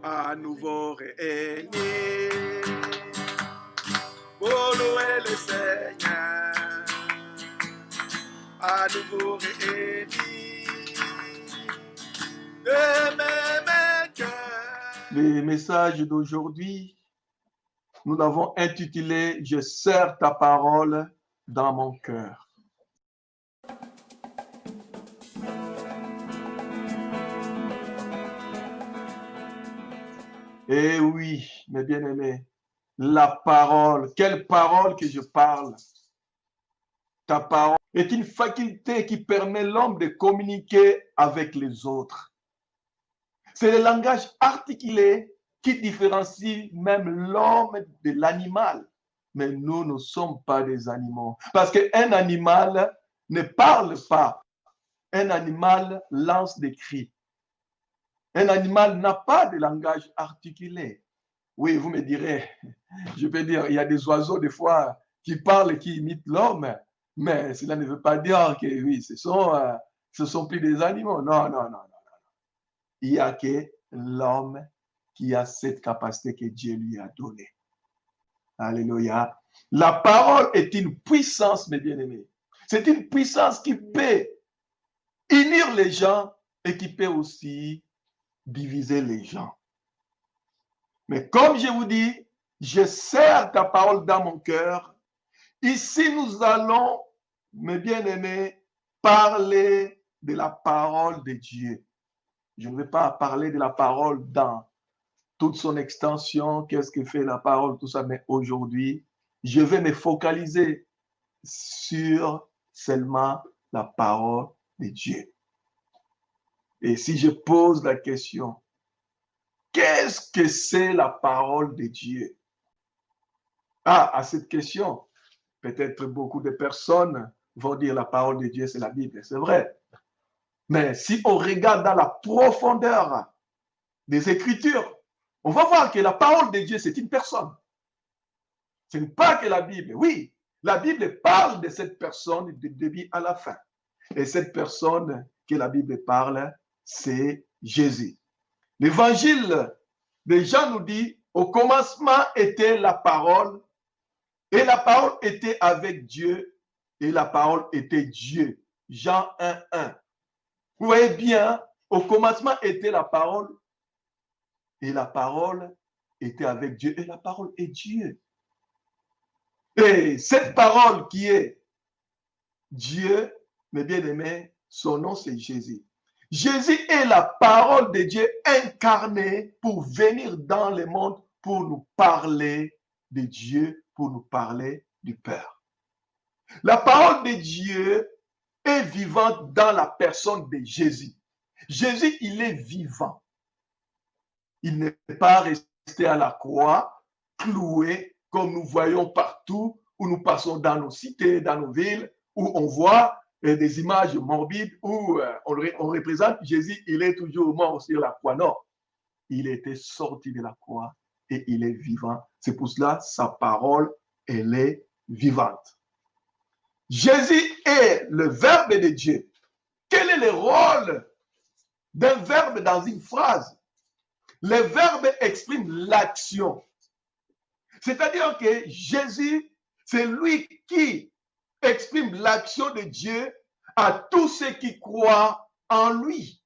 à nouveau réunis pour louer le Seigneur, à nouveau réunis de même cœur. Le message d'aujourd'hui, nous l'avons intitulé « Je serre ta parole dans mon cœur ». Eh oui, mes bien-aimés, la parole, quelle parole que je parle. Ta parole est une faculté qui permet l'homme de communiquer avec les autres. C'est le langage articulé qui différencie même l'homme de l'animal. Mais nous ne sommes pas des animaux. Parce qu'un animal ne parle pas. Un animal lance des cris. Un animal n'a pas de langage articulé. Oui, vous me direz, je peux dire, il y a des oiseaux des fois qui parlent et qui imitent l'homme, mais cela ne veut pas dire que oui, ce sont plus des animaux. Non, non, non, non. Il n'y a que l'homme qui a cette capacité que Dieu lui a donnée. Alléluia. La parole est une puissance, mes bien-aimés. C'est une puissance qui peut unir les gens et qui peut aussi diviser les gens. Mais comme je vous dis, je serre ta parole dans mon cœur. Ici, nous allons, mes bien-aimés, parler de la parole de Dieu. Je ne vais pas parler de la parole dans toute son extension, qu'est-ce que fait la parole, tout ça, mais aujourd'hui, je vais me focaliser sur seulement la parole de Dieu. Et si je pose la question, qu'est-ce que c'est la parole de Dieu? Ah, à cette question, peut-être beaucoup de personnes vont dire la parole de Dieu, c'est la Bible, c'est vrai. Mais si on regarde dans la profondeur des Écritures, on va voir que la parole de Dieu, c'est une personne. Ce n'est pas que la Bible. Oui, la Bible parle de cette personne du début à la fin. Et cette personne que la Bible parle, c'est Jésus. L'évangile de Jean nous dit, au commencement était la parole, et la parole était avec Dieu, et la parole était Dieu. Jean 1, 1. Vous voyez bien, au commencement était la parole, et la parole était avec Dieu, et la parole est Dieu. Et cette parole qui est Dieu, mes bien-aimés, son nom c'est Jésus. Jésus est la parole de Dieu incarnée pour venir dans le monde, pour nous parler de Dieu, pour nous parler du Père. La parole de Dieu est vivante dans la personne de Jésus. Jésus, il est vivant. Il n'est pas resté à la croix, cloué, comme nous voyons partout, où nous passons dans nos cités, dans nos villes, où on voit des images morbides, où on représente Jésus, il est toujours mort sur la croix. Non, il était sorti de la croix et il est vivant. C'est pour cela, sa parole, elle est vivante. Jésus est le Verbe de Dieu. Quel est le rôle d'un verbe dans une phrase? Le verbe exprime l'action. C'est-à-dire que Jésus, c'est lui qui exprime l'action de Dieu à tous ceux qui croient en lui.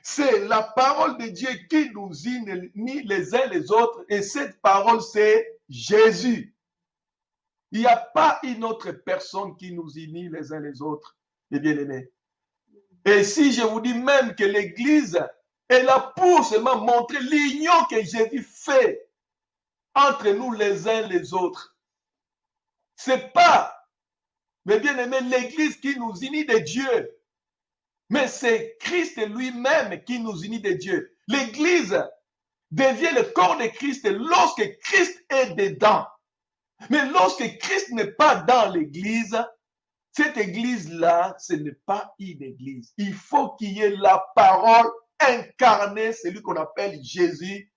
C'est la parole de Dieu qui nous unit les uns les autres et cette parole, c'est Jésus. Il n'y a pas une autre personne qui nous unit les uns les autres, les bien-aimés. Et si je vous dis même que l'Église est là pour seulement montrer l'union que Jésus fait entre nous les uns les autres. C'est pas, mes bien-aimés, l'Église qui nous unit de Dieu, mais c'est Christ lui-même qui nous unit de Dieu. L'Église devient le corps de Christ lorsque Christ est dedans. Mais lorsque Christ n'est pas dans l'Église, cette Église-là, ce n'est pas une Église. Il faut qu'il y ait la parole incarnée, celui qu'on appelle Jésus,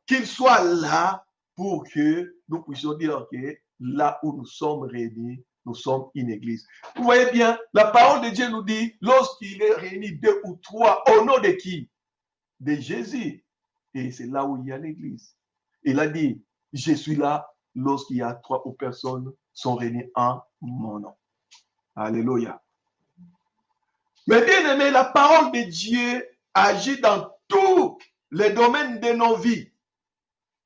qu'il soit là pour que nous puissions dire que là où nous sommes réunis, nous sommes une église. Vous voyez bien, la parole de Dieu nous dit, lorsqu'il est réuni deux ou trois, au nom de qui? De Jésus. Et c'est là où il y a l'église. Il a dit, je suis là lorsqu'il y a 3 ou personnes sont réunies en mon nom. Alléluia. Mais bien aimé, la parole de Dieu agit dans tous les domaines de nos vies.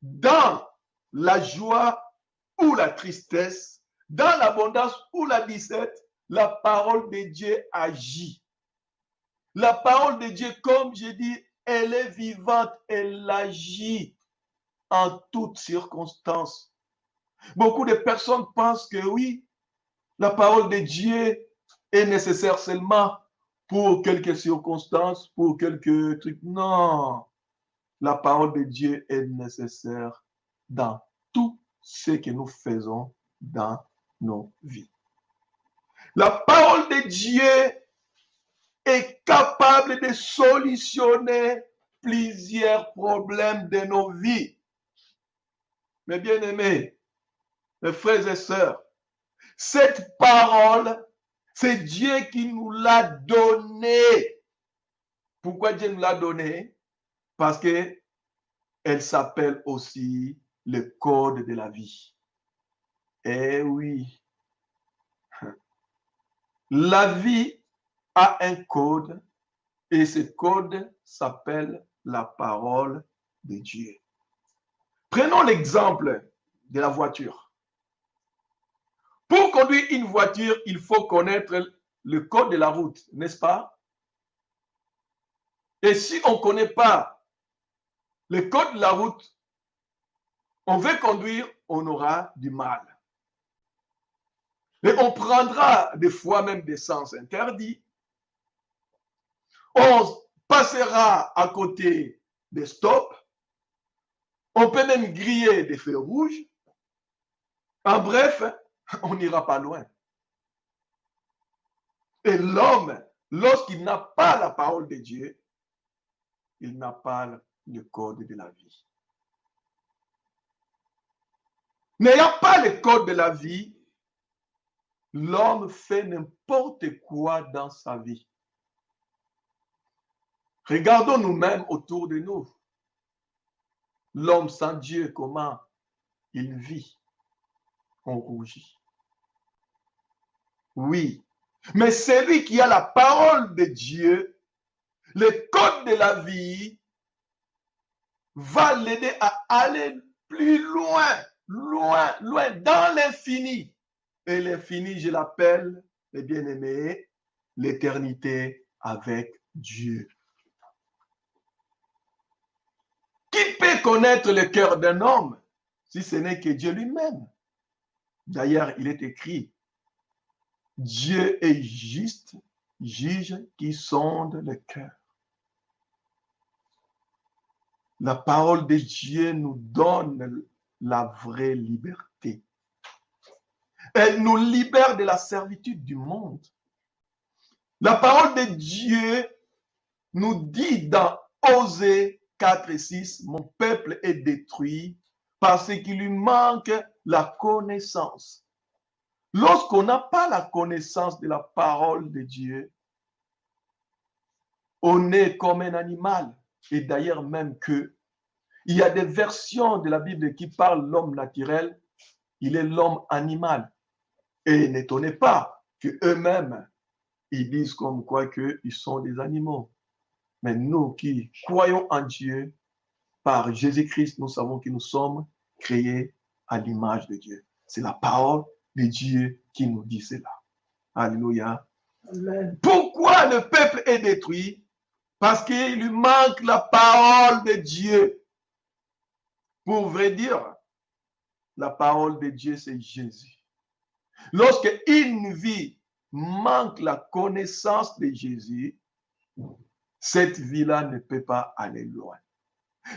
Dans la joie ou la tristesse, dans l'abondance ou la disette, la parole de Dieu agit. La parole de Dieu, comme je dis, elle est vivante, elle agit en toutes circonstances. Beaucoup de personnes pensent que oui, la parole de Dieu est nécessaire seulement pour quelques circonstances, pour quelques trucs. Non, la parole de Dieu est nécessaire dans tout ce que nous faisons dans nos vies. La parole de Dieu est capable de solutionner plusieurs problèmes de nos vies. Mes bien-aimés, mes frères et sœurs, cette parole, c'est Dieu qui nous l'a donnée. Pourquoi Dieu nous l'a donnée? Parce qu'elle s'appelle aussi le code de la vie. Eh oui, la vie a un code et ce code s'appelle la parole de Dieu. Prenons l'exemple de la voiture. Pour conduire une voiture, il faut connaître le code de la route, n'est-ce pas? Et si on ne connaît pas le code de la route, on veut conduire, on aura du mal. Et on prendra des fois même des sens interdits. On passera à côté des stops. On peut même griller des feux rouges. En bref, on n'ira pas loin. Et l'homme, lorsqu'il n'a pas la parole de Dieu, il n'a pas le code de la vie. N'ayant pas le code de la vie, l'homme fait n'importe quoi dans sa vie. Regardons nous-mêmes autour de nous. L'homme sans Dieu, comment il vit? On rougit. Oui, mais celui qui a la parole de Dieu, le code de la vie, va l'aider à aller plus loin, loin, loin, dans l'infini. Et l'infini, je l'appelle, les bien-aimés, l'éternité avec Dieu. Qui peut connaître le cœur d'un homme si ce n'est que Dieu lui-même? D'ailleurs, il est écrit, Dieu est juste, juge qui sonde le cœur. La parole de Dieu nous donne la vraie liberté. Elle nous libère de la servitude du monde. La parole de Dieu nous dit dans Osée 4 et 6, mon peuple est détruit parce qu'il lui manque la connaissance. Lorsqu'on n'a pas la connaissance de la parole de Dieu, on est comme un animal. Et d'ailleurs même que il y a des versions de la Bible qui parlent de l'homme naturel, il est l'homme animal. Et n'étonnez pas qu'eux-mêmes, ils disent comme quoi qu'ils sont des animaux. Mais nous qui croyons en Dieu, par Jésus-Christ, nous savons que nous sommes créés à l'image de Dieu. C'est la parole de Dieu qui nous dit cela. Alléluia. Amen. Pourquoi le peuple est détruit? Parce qu'il lui manque la parole de Dieu. Pour vrai dire, la parole de Dieu, c'est Jésus. Lorsque une vie manque la connaissance de Jésus, cette vie-là ne peut pas aller loin.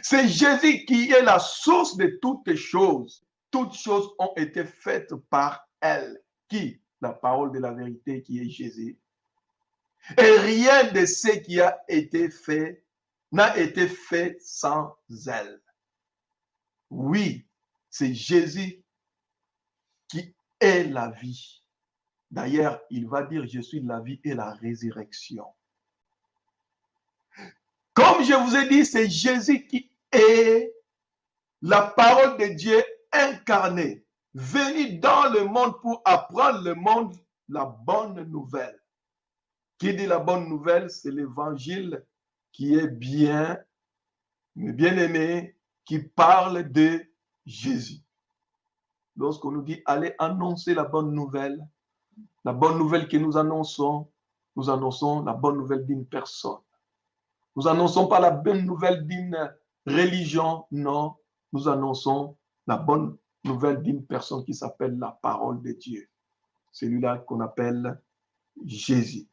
C'est Jésus qui est la source de toutes choses. Toutes choses ont été faites par elle. Qui? La parole de la vérité qui est Jésus. Et rien de ce qui a été fait n'a été fait sans elle. Oui, c'est Jésus qui est la vie. D'ailleurs, il va dire, je suis la vie et la résurrection. Comme je vous ai dit, c'est Jésus qui est la parole de Dieu incarnée, venue dans le monde pour apprendre le monde la bonne nouvelle. Qui dit la bonne nouvelle? C'est l'évangile qui est bien aimé, qui parle de Jésus. Lorsqu'on nous dit allez annoncer la bonne nouvelle que nous annonçons la bonne nouvelle d'une personne. Nous annonçons pas la bonne nouvelle d'une religion, non. Nous annonçons la bonne nouvelle d'une personne qui s'appelle la parole de Dieu. Celui-là qu'on appelle Jésus.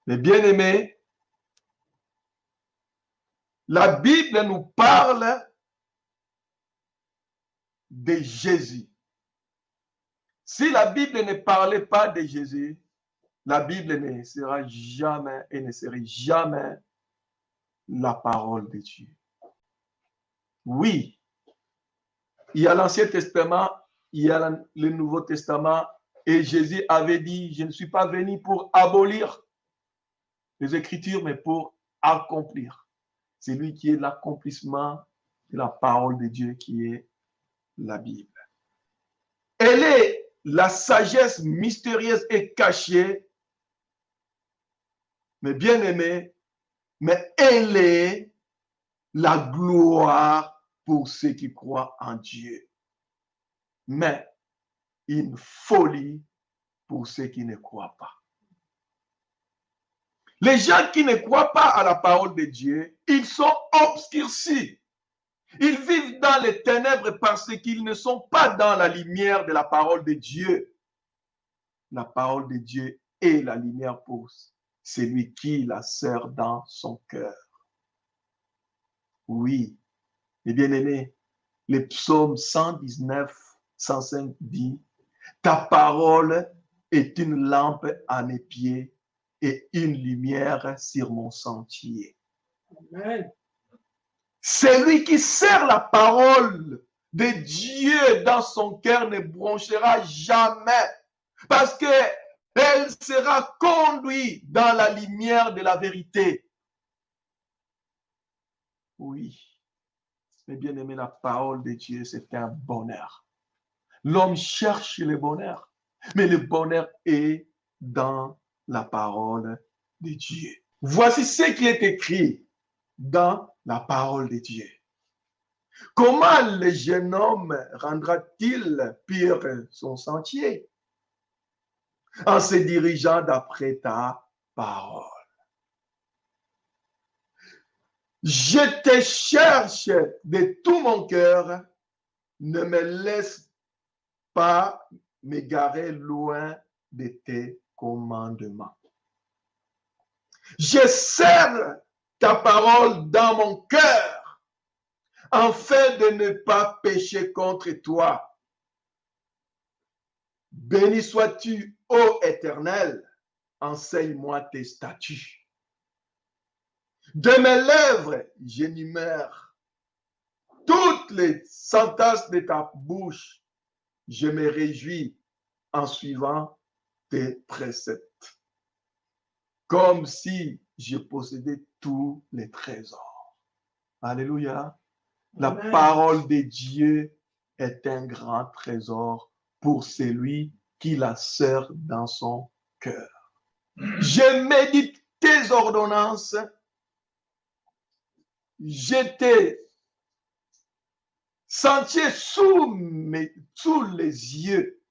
Mais bien aimés, la Bible nous parle de Jésus. Si la Bible ne parlait pas de Jésus, la Bible ne sera jamais et ne serait jamais la parole de Dieu. Oui, il y a l'Ancien Testament, il y a le Nouveau Testament, et Jésus avait dit, je ne suis pas venu pour abolir les Écritures, mais pour accomplir. C'est lui qui est l'accomplissement de la parole de Dieu, qui est la Bible. Elle est la sagesse mystérieuse et cachée, mais bien aimée, mais elle est la gloire pour ceux qui croient en Dieu. Mais une folie pour ceux qui ne croient pas. Les gens qui ne croient pas à la parole de Dieu, ils sont obscurcis. Ils vivent dans les ténèbres parce qu'ils ne sont pas dans la lumière de la parole de Dieu. La parole de Dieu est la lumière pour celui qui la sert dans son cœur. Oui, mes bien-aimés, le psaume 119, 105 dit, ta parole est une lampe à mes pieds et une lumière sur mon sentier. Amen. Celui qui sert la parole de Dieu dans son cœur ne bronchera jamais parce qu'elle sera conduite dans la lumière de la vérité. Oui, mais bien aimé, la parole de Dieu, c'est un bonheur. L'homme cherche le bonheur, mais le bonheur est dans la parole de Dieu. Voici ce qui est écrit dans la parole de Dieu. Comment le jeune homme rendra-t-il pur son sentier? En se dirigeant d'après ta parole. Je te cherche de tout mon cœur, ne me laisse pas m'égarer loin de tes commandements. Je serre ta parole dans mon cœur, afin de ne pas pécher contre toi. Béni sois-tu, ô Éternel, enseigne-moi tes statuts. De mes lèvres, j'énumère toutes les sentences de ta bouche. Je me réjouis en suivant tes préceptes, comme si je possédais tous les trésors. Alléluia. La Amen. Parole de Dieu est un grand trésor pour celui qui la sert dans son cœur. Je médite tes ordonnances. J'étais sentier sous les yeux.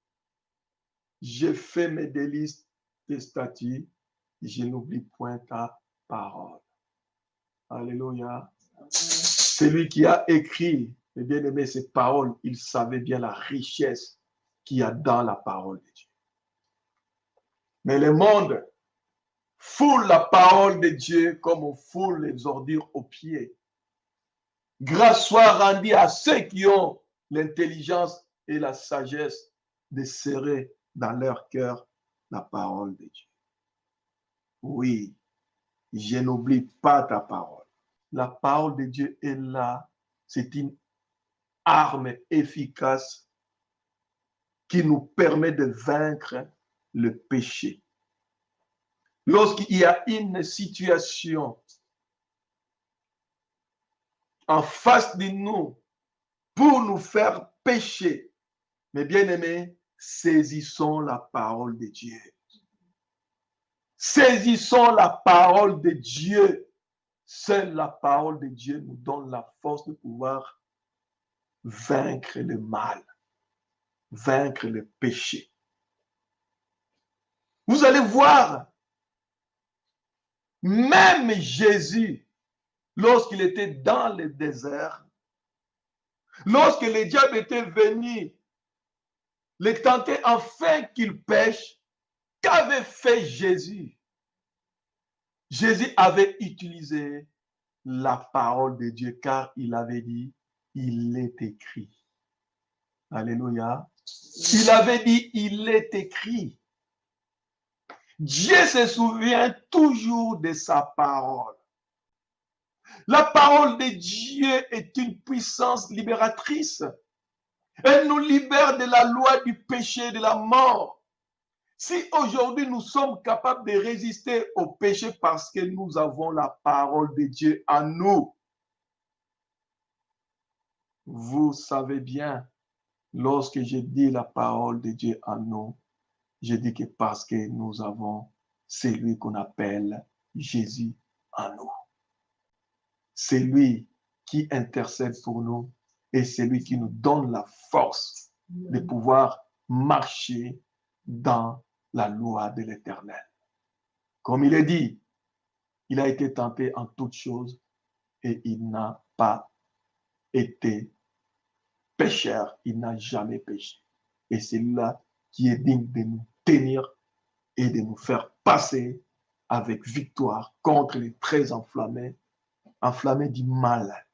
Je fais mes délices, tes statuts. Je n'oublie point ta parole. Alléluia. Celui qui a écrit, et bien aimé, ces paroles, il savait bien la richesse qu'il y a dans la parole de Dieu. Mais le monde foule la parole de Dieu comme on foule les ordures aux pieds. Grâce soit rendue à ceux qui ont l'intelligence et la sagesse de serrer dans leur cœur la parole de Dieu. Oui, je n'oublie pas ta parole. La parole de Dieu est là. C'est une arme efficace qui nous permet de vaincre le péché. Lorsqu'il y a une situation en face de nous pour nous faire pécher. Mes bien-aimés, saisissons la parole de Dieu. Saisissons la parole de Dieu. Seule la parole de Dieu nous donne la force de pouvoir vaincre le mal, vaincre le péché. Vous allez voir, même Jésus, lorsqu'il était dans le désert, lorsque le diable était venu le tenter afin qu'il pêche, qu'avait fait Jésus? Jésus avait utilisé la parole de Dieu car il avait dit, il est écrit. Alléluia. Il avait dit, il est écrit. Dieu se souvient toujours de sa parole. La parole de Dieu est une puissance libératrice. Elle nous libère de la loi du péché, de la mort. Si aujourd'hui nous sommes capables de résister au péché parce que nous avons la parole de Dieu en nous, vous savez bien, lorsque je dis la parole de Dieu en nous, je dis que parce que nous avons celui qu'on appelle Jésus en nous. C'est lui qui intercède pour nous et c'est lui qui nous donne la force de pouvoir marcher dans la loi de l'Éternel. Comme il est dit, il a été tenté en toutes choses et il n'a pas été pécheur, il n'a jamais péché. Et c'est là qui est digne de nous tenir et de nous faire passer avec victoire contre les traits enflammés du mal.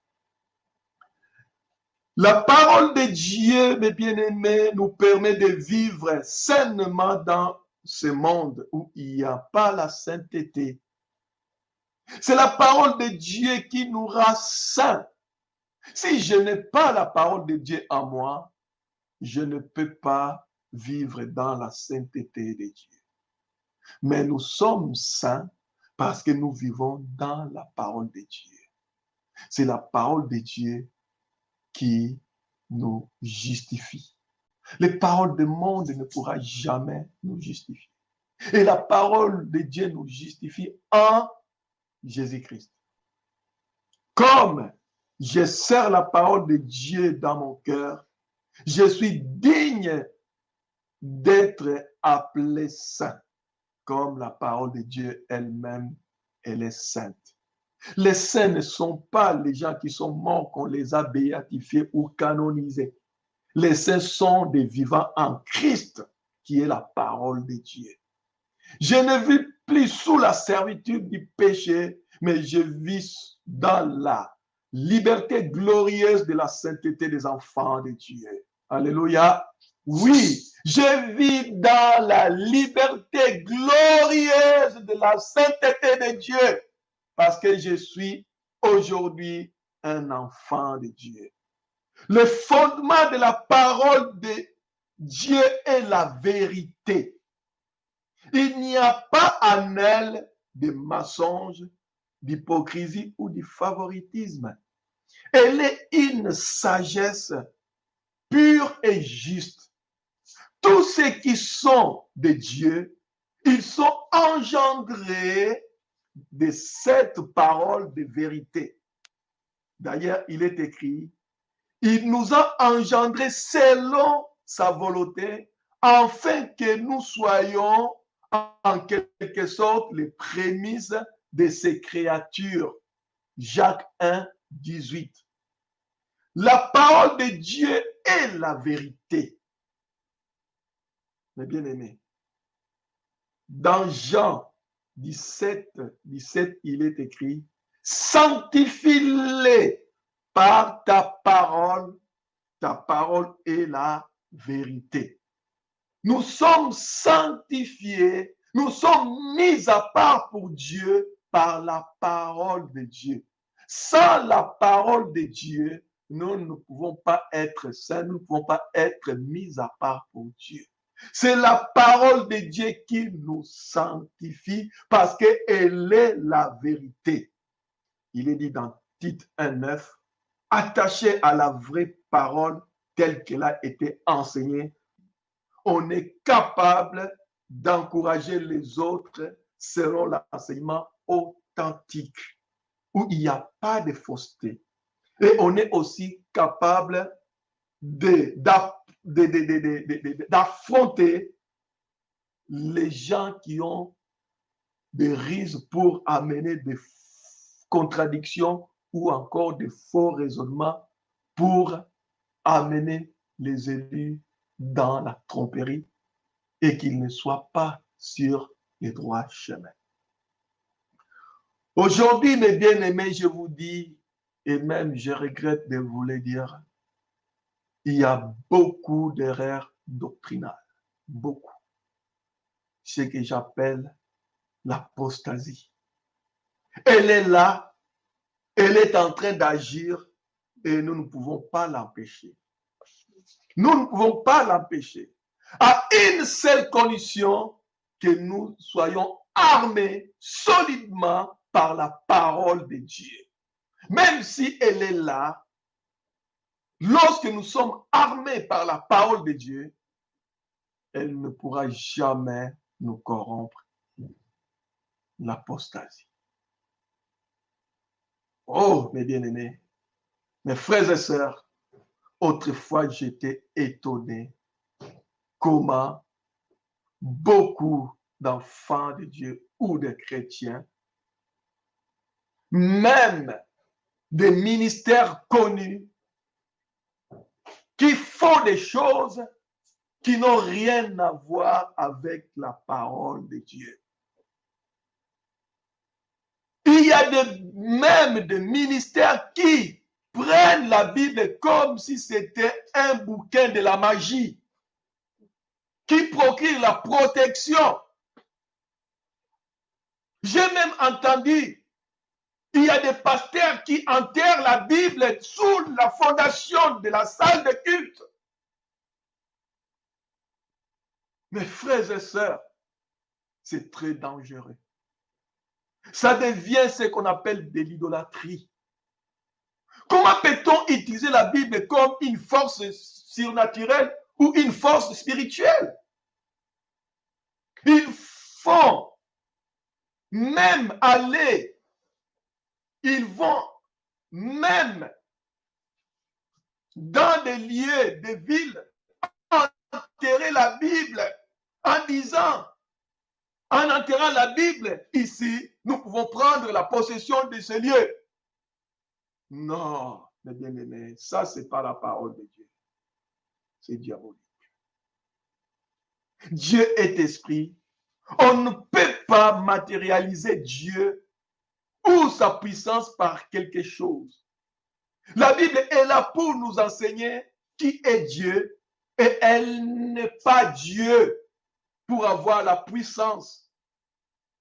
La parole de Dieu, mes bien-aimés, nous permet de vivre sainement dans ce monde où il n'y a pas la sainteté. C'est la parole de Dieu qui nous rend saints. Si je n'ai pas la parole de Dieu en moi, je ne peux pas vivre dans la sainteté de Dieu. Mais nous sommes saints parce que nous vivons dans la parole de Dieu. C'est la parole de Dieu qui nous justifie. Les paroles du monde ne pourront jamais nous justifier. Et la parole de Dieu nous justifie en Jésus-Christ. Comme je sers la parole de Dieu dans mon cœur, je suis digne d'être appelé saint, comme la parole de Dieu elle-même, elle est sainte. Les saints ne sont pas les gens qui sont morts, qu'on les a béatifiés ou canonisés. Les saints sont des vivants en Christ, qui est la parole de Dieu. Je ne vis plus sous la servitude du péché, mais je vis dans la liberté glorieuse de la sainteté des enfants de Dieu. Alléluia. Oui, je vis dans la liberté glorieuse de la sainteté de Dieu, parce que je suis aujourd'hui un enfant de Dieu. Le fondement de la parole de Dieu est la vérité. Il n'y a pas en elle de mensonge, d'hypocrisie ou de favoritisme. Elle est une sagesse pure et juste. Tous ceux qui sont de Dieu, ils sont engendrés de cette parole de vérité. D'ailleurs, il est écrit, il nous a engendrés selon sa volonté, afin que nous soyons en quelque sorte les prémices de ses créatures. Jacques 1, 18. La parole de Dieu est la vérité. Mes bien-aimés, dans Jean 17, il est écrit, sanctifie-les par ta parole est la vérité. Nous sommes sanctifiés, nous sommes mis à part pour Dieu par la parole de Dieu. Sans la parole de Dieu, nous ne pouvons pas être saints, nous ne pouvons pas être mis à part pour Dieu. C'est la parole de Dieu qui nous sanctifie parce qu'elle est la vérité. Il est dit dans Tite 1,9, attaché à la vraie parole telle qu'elle a été enseignée, on est capable d'encourager les autres selon l'enseignement authentique, où il n'y a pas de fausseté. Et on est aussi capable d'affronter les gens qui ont des rises pour amener des contradictions ou encore des faux raisonnements pour amener les élus dans la tromperie et qu'ils ne soient pas sur les droits chemins. Aujourd'hui, mes bien-aimés, je vous dis, et même je regrette de vous le dire, il y a beaucoup d'erreurs doctrinales, beaucoup. Ce que j'appelle l'apostasie. Elle est là, elle est en train d'agir et nous ne pouvons pas l'empêcher. Nous ne pouvons pas l'empêcher. À une seule condition, que nous soyons armés solidement par la parole de Dieu. Même si elle est là, lorsque nous sommes armés par la parole de Dieu, elle ne pourra jamais nous corrompre. L'apostasie. Oh, mes bien-aimés, mes frères et sœurs, autrefois j'étais étonné comment beaucoup d'enfants de Dieu ou de chrétiens, même des ministères connus, qui font des choses qui n'ont rien à voir avec la parole de Dieu. Il y a même des ministères qui prennent la Bible comme si c'était un bouquin de la magie, qui procure la protection. J'ai même entendu, il y a des pasteurs qui enterrent la Bible sous la fondation de la salle de culte. Mes frères et sœurs, c'est très dangereux. Ça devient ce qu'on appelle de l'idolâtrie. Comment peut-on utiliser la Bible comme une force surnaturelle ou une force spirituelle? Ils font même aller, ils vont même dans des lieux, des villes, enterrer la Bible en disant, en enterrant la Bible, ici, nous pouvons prendre la possession de ce lieu. Non, mes bien-aimés, ça, c'est pas la parole de Dieu. C'est diabolique. Dieu est esprit. On ne peut pas matérialiser Dieu ou sa puissance par quelque chose. La Bible est là pour nous enseigner qui est Dieu et elle n'est pas Dieu pour avoir la puissance.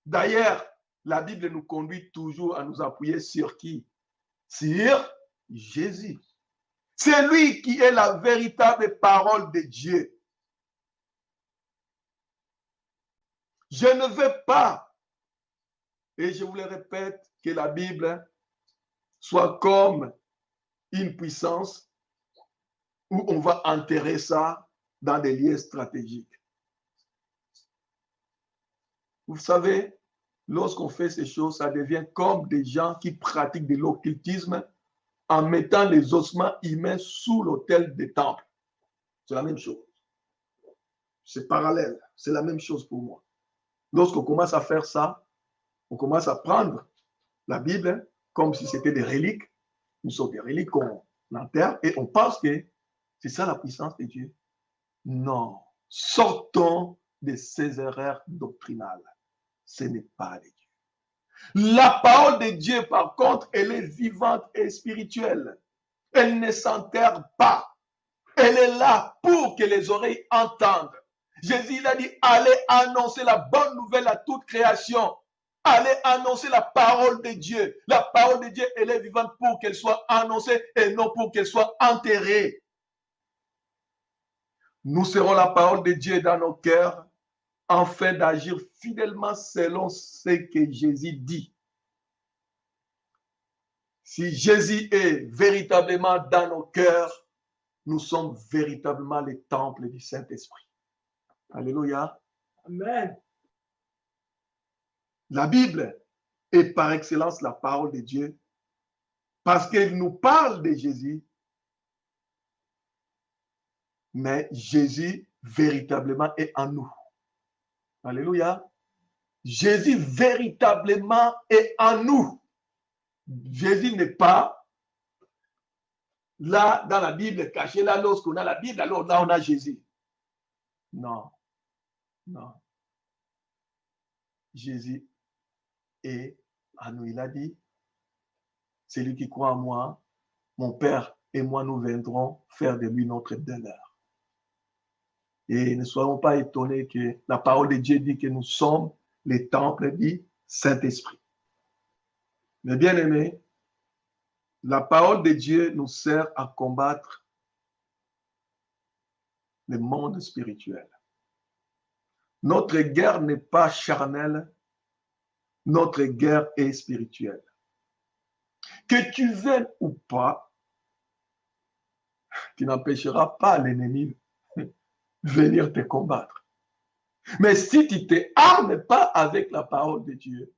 D'ailleurs, la Bible nous conduit toujours à nous appuyer sur qui? Sur Jésus. C'est lui qui est la véritable parole de Dieu. Je ne veux pas, et je vous le répète, que la Bible soit comme une puissance où on va enterrer ça dans des lieux stratégiques. Vous savez, lorsqu'on fait ces choses, ça devient comme des gens qui pratiquent de l'occultisme en mettant les ossements humains sous l'autel des temples. C'est la même chose. C'est parallèle. C'est la même chose pour moi. Lorsqu'on commence à faire ça, on commence à prendre la Bible comme si c'était des reliques. Nous sommes des reliques qu'on enterre et on pense que c'est ça la puissance de Dieu. Non. Sortons de ces erreurs doctrinales. Ce n'est pas de Dieu. La parole de Dieu, par contre, elle est vivante et spirituelle. Elle ne s'enterre pas. Elle est là pour que les oreilles entendent. Jésus il a dit, allez annoncer la bonne nouvelle à toute création. Allez annoncer la parole de Dieu. La parole de Dieu, elle est vivante pour qu'elle soit annoncée et non pour qu'elle soit enterrée. Nous serons la parole de Dieu dans nos cœurs afin d'agir fidèlement selon ce que Jésus dit. Si Jésus est véritablement dans nos cœurs, nous sommes véritablement les temples du Saint-Esprit. Alléluia. Amen. La Bible est par excellence la parole de Dieu parce qu'elle nous parle de Jésus, mais Jésus véritablement est en nous. Alléluia. Jésus véritablement est en nous. Jésus n'est pas là dans la Bible, caché là lorsqu'on a la Bible, alors là on a Jésus. Non, non. Jésus est en nous. Il a dit, celui qui croit en moi, mon Père et moi nous viendrons faire de lui notre demeure. Et ne soyons pas étonnés que la parole de Dieu dit que nous sommes les temples du Saint-Esprit. Mais bien aimés, la parole de Dieu nous sert à combattre le monde spirituel. Notre guerre n'est pas charnelle, notre guerre est spirituelle. Que tu viennes ou pas, tu n'empêcheras pas l'ennemi de venir te combattre. Mais si tu ne te armes pas avec la parole de Dieu,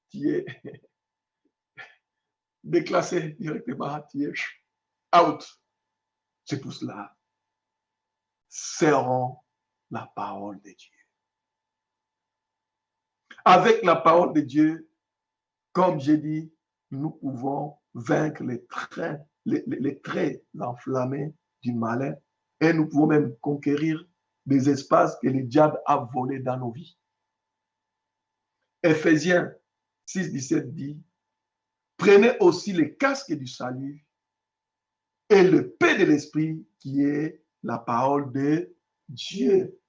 tu es déclassé directement, tu es out. C'est pour cela. Serrons la parole de Dieu. Avec la parole de Dieu, comme j'ai dit, nous pouvons vaincre les traits enflammés du malin et nous pouvons même conquérir des espaces que le diable a volés dans nos vies. Éphésiens 6, 17 dit, prenez aussi les casques du salut et le paix de l'esprit qui est la parole de Dieu.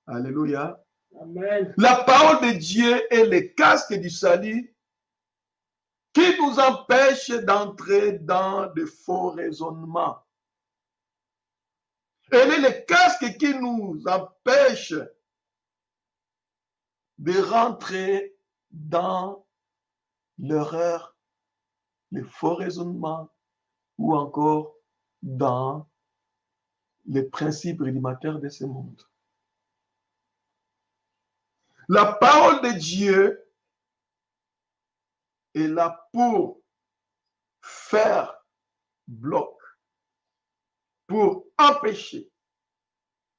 Alléluia. Amen. La parole de Dieu est le casque du salut qui nous empêche d'entrer dans de faux raisonnements. Elle est le casque qui nous empêche de rentrer dans l'erreur, les faux raisonnements ou encore dans les principes rudimentaires de ce monde. La parole de Dieu est là pour faire bloc, pour empêcher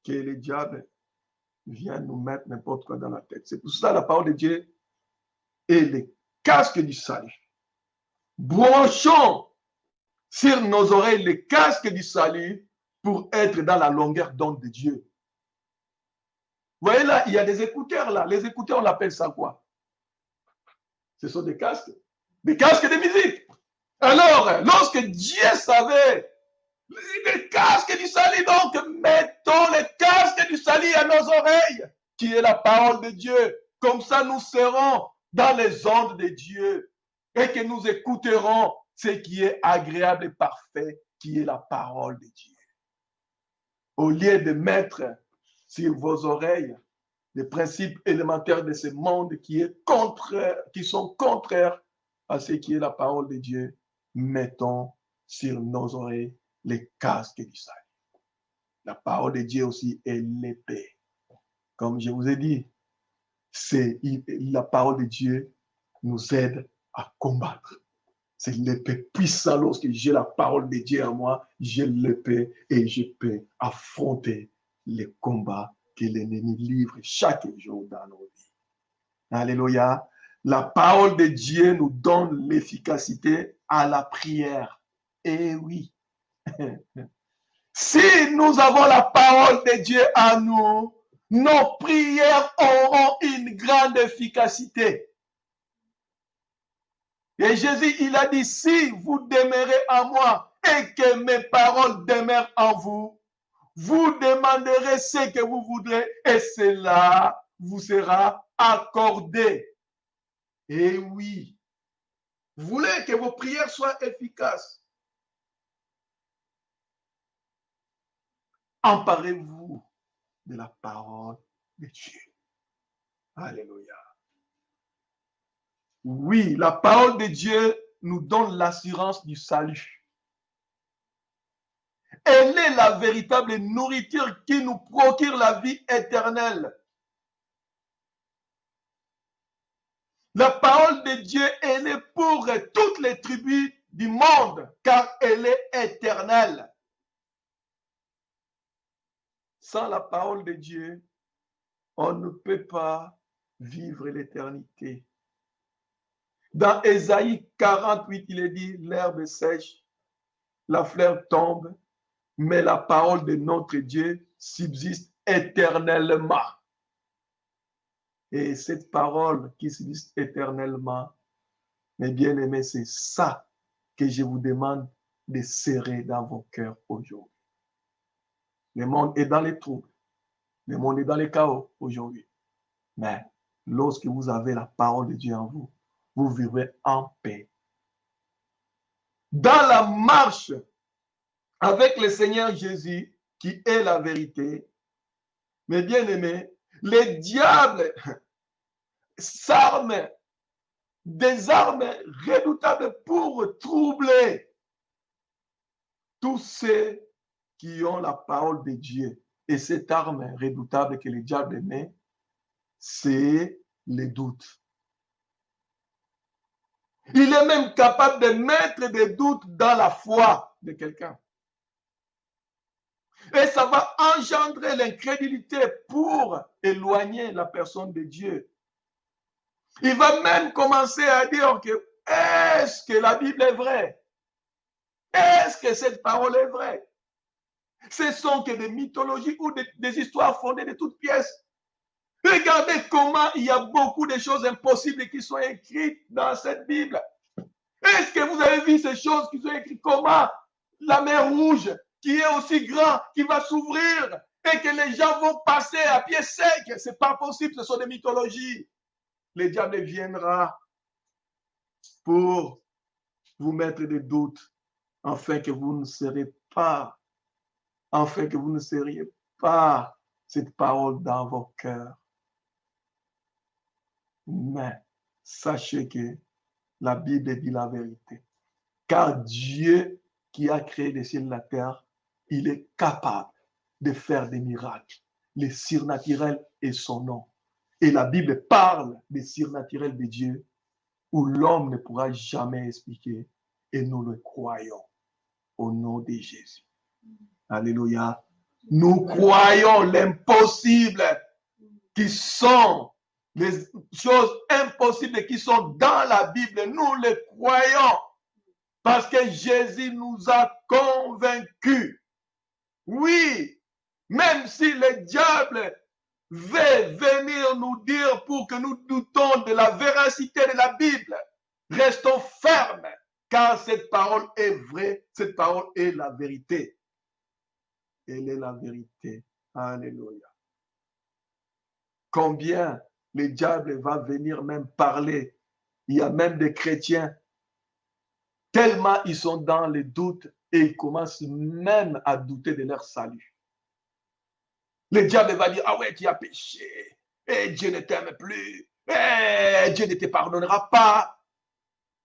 que le diable vienne nous mettre n'importe quoi dans la tête. C'est pour ça que la parole de Dieu est le casque du salut. Branchons sur nos oreilles le casque du salut pour être dans la longueur d'onde de Dieu. Vous voyez là, il y a des écouteurs là. Les écouteurs, on l'appelle ça quoi? Ce sont des casques de musique. Alors, lorsque Dieu savait le casque du salut, donc mettons le casque du salut à nos oreilles, qui est la parole de Dieu. Comme ça, nous serons dans les ondes de Dieu et que nous écouterons ce qui est agréable et parfait, qui est la parole de Dieu. Au lieu de mettre sur vos oreilles les principes élémentaires de ce monde qui sont contraires à ce qui est la parole de Dieu, mettons sur nos oreilles les casques du salut. La parole de Dieu aussi est l'épée. Comme je vous ai dit, la parole de Dieu nous aide à combattre. C'est l'épée puissante. Lorsque j'ai la parole de Dieu en moi, j'ai l'épée et je peux affronter les combats que l'ennemi livre chaque jour dans nos vies. Alléluia. La parole de Dieu nous donne l'efficacité à la prière. Et oui. Si nous avons la parole de Dieu en nous, nos prières auront une grande efficacité. Et Jésus, il a dit, si vous demeurez en moi et que mes paroles demeurent en vous, vous demanderez ce que vous voudrez et cela vous sera accordé. Et oui, vous voulez que vos prières soient efficaces. Emparez-vous de la parole de Dieu. Alléluia. Oui, la parole de Dieu nous donne l'assurance du salut. Elle est la véritable nourriture qui nous procure la vie éternelle. La parole de Dieu, elle est pour toutes les tribus du monde, car elle est éternelle. Sans la parole de Dieu, on ne peut pas vivre l'éternité. Dans Ésaïe 48, il est dit, l'herbe sèche, la fleur tombe, mais la parole de notre Dieu subsiste éternellement. Et cette parole qui subsiste éternellement, mes bien-aimés, c'est ça que je vous demande de serrer dans vos cœurs aujourd'hui. Le monde est dans les troubles. Le monde est dans les chaos aujourd'hui. Mais lorsque vous avez la parole de Dieu en vous, vous vivrez en paix. Dans la marche avec le Seigneur Jésus, qui est la vérité, mes bien-aimés, les diables s'arment des armes redoutables pour troubler tous ceux qui ont la parole de Dieu. Et cette arme redoutable que le diable met, c'est les doutes. Il est même capable de mettre des doutes dans la foi de quelqu'un. Et ça va engendrer l'incrédulité pour éloigner la personne de Dieu. Il va même commencer à dire que est-ce que la Bible est vraie? Est-ce que cette parole est vraie? Ce sont que des mythologies ou des histoires fondées de toutes pièces. Regardez comment il y a beaucoup de choses impossibles qui sont écrites dans cette Bible. Est-ce que vous avez vu ces choses qui sont écrites? Comment la mer Rouge, qui est aussi grand, qui va s'ouvrir et que les gens vont passer à pied sec? C'est pas possible, ce sont des mythologies. Le diable viendra pour vous mettre des doutes, afin que vous ne seriez pas cette parole dans vos cœurs. Mais sachez que la Bible dit la vérité. Car Dieu qui a créé les cieux et la terre, il est capable de faire des miracles. Le surnaturel est son nom. Et la Bible parle des surnaturels de Dieu où l'homme ne pourra jamais expliquer. Et nous le croyons au nom de Jésus. Alléluia. Nous croyons l'impossible qui sont les choses impossibles qui sont dans la Bible. Nous les croyons parce que Jésus nous a convaincus. Oui, même si le diable veut venir nous dire pour que nous doutons de la véracité de la Bible, restons fermes car cette parole est vraie, cette parole est la vérité. Elle est la vérité. Alléluia. Combien le diable va venir même parler. Il y a même des chrétiens, tellement ils sont dans les doutes et ils commencent même à douter de leur salut. Le diable va dire, ah ouais, tu as péché, et Dieu ne t'aime plus, et Dieu ne te pardonnera pas.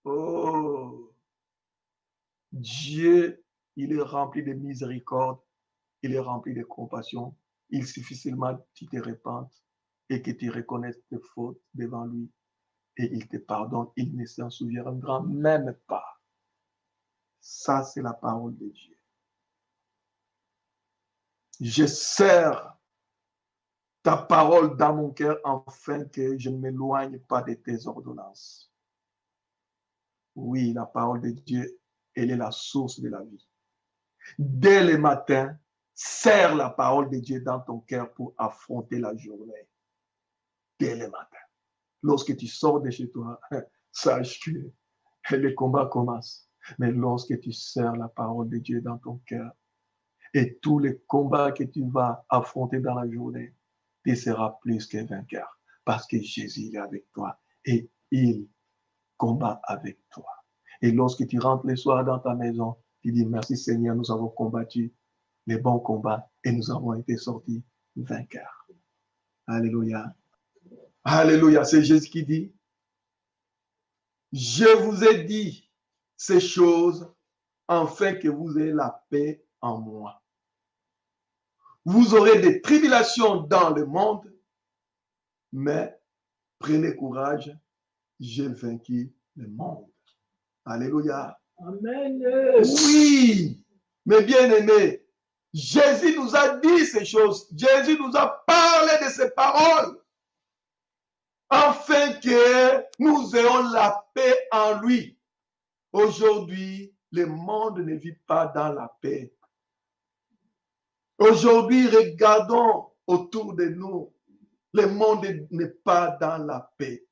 Oh, Dieu, il est rempli de miséricorde, il est rempli de compassion. Il suffit seulement que tu te repentes et que tu reconnaisses tes fautes devant lui. Et il te pardonne, il ne s'en souviendra même pas. Ça, c'est la parole de Dieu. Je serre ta parole dans mon cœur afin que je ne m'éloigne pas de tes ordonnances. Oui, la parole de Dieu, elle est la source de la vie. Dès le matin, serre la parole de Dieu dans ton cœur pour affronter la journée. Dès le matin. Lorsque tu sors de chez toi, sache que le combat commence. Mais lorsque tu serres la parole de Dieu dans ton cœur et tous les combats que tu vas affronter dans la journée, tu seras plus que vainqueur parce que Jésus est avec toi et il combat avec toi. Et lorsque tu rentres le soir dans ta maison, tu dis merci Seigneur, nous avons combattu les bons combats et nous avons été sortis vainqueurs. Alléluia. Alléluia. C'est Jésus qui dit, je vous ai dit ces choses afin que vous ayez la paix en moi. Vous aurez des tribulations dans le monde, mais prenez courage, j'ai vaincu le monde. Alléluia. Amen. Oui, mes bien-aimés, Jésus nous a dit ces choses. Jésus nous a parlé de ces paroles afin que nous ayons la paix en lui. Aujourd'hui, le monde ne vit pas dans la paix. Aujourd'hui, regardons autour de nous. Le monde n'est pas dans la paix.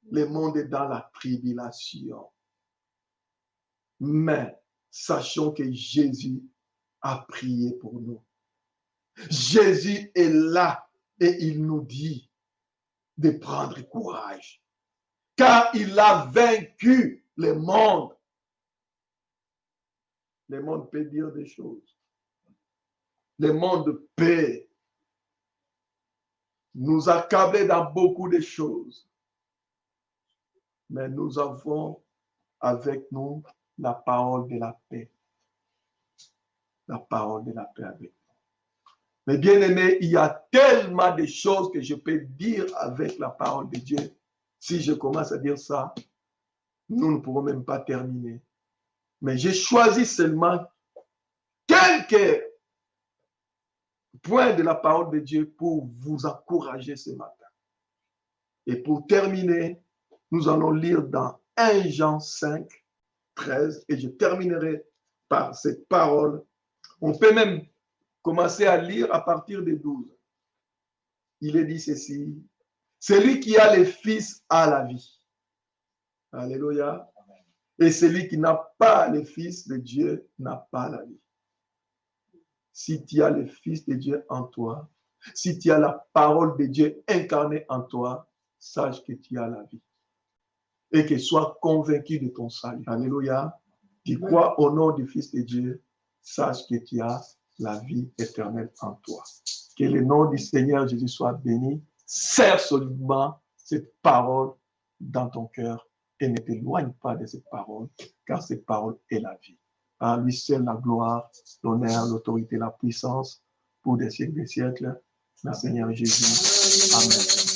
Le monde est dans la tribulation. Mais sachons que Jésus a prié pour nous. Jésus est là et il nous dit de prendre courage. Car il a vaincu le monde. Le monde peut dire des choses. Le monde peut nous accabler dans beaucoup de choses. Mais nous avons avec nous la parole de la paix. La parole de la paix avec nous. Mais bien aimé, il y a tellement de choses que je peux dire avec la parole de Dieu. Si je commence à dire ça, nous ne pourrons même pas terminer. Mais j'ai choisi seulement quelques points de la parole de Dieu pour vous encourager ce matin. Et pour terminer, nous allons lire dans 1 Jean 5, 13, et je terminerai par cette parole. On peut même commencer à lire à partir de 12. Il est dit ceci: celui qui a les fils a la vie. Alléluia. Et celui qui n'a pas les fils de Dieu n'a pas la vie. Si tu as les fils de Dieu en toi, si tu as la parole de Dieu incarnée en toi, sache que tu as la vie. Et que sois convaincu de ton salut. Alléluia. Tu crois au nom du Fils de Dieu, sache que tu as la vie éternelle en toi. Que le nom du Seigneur Jésus soit béni. Serre solidement cette parole dans ton cœur et ne t'éloigne pas de cette parole, car cette parole est la vie. À lui seul la gloire, l'honneur, l'autorité, la puissance pour des siècles. Le Seigneur Jésus. Amen.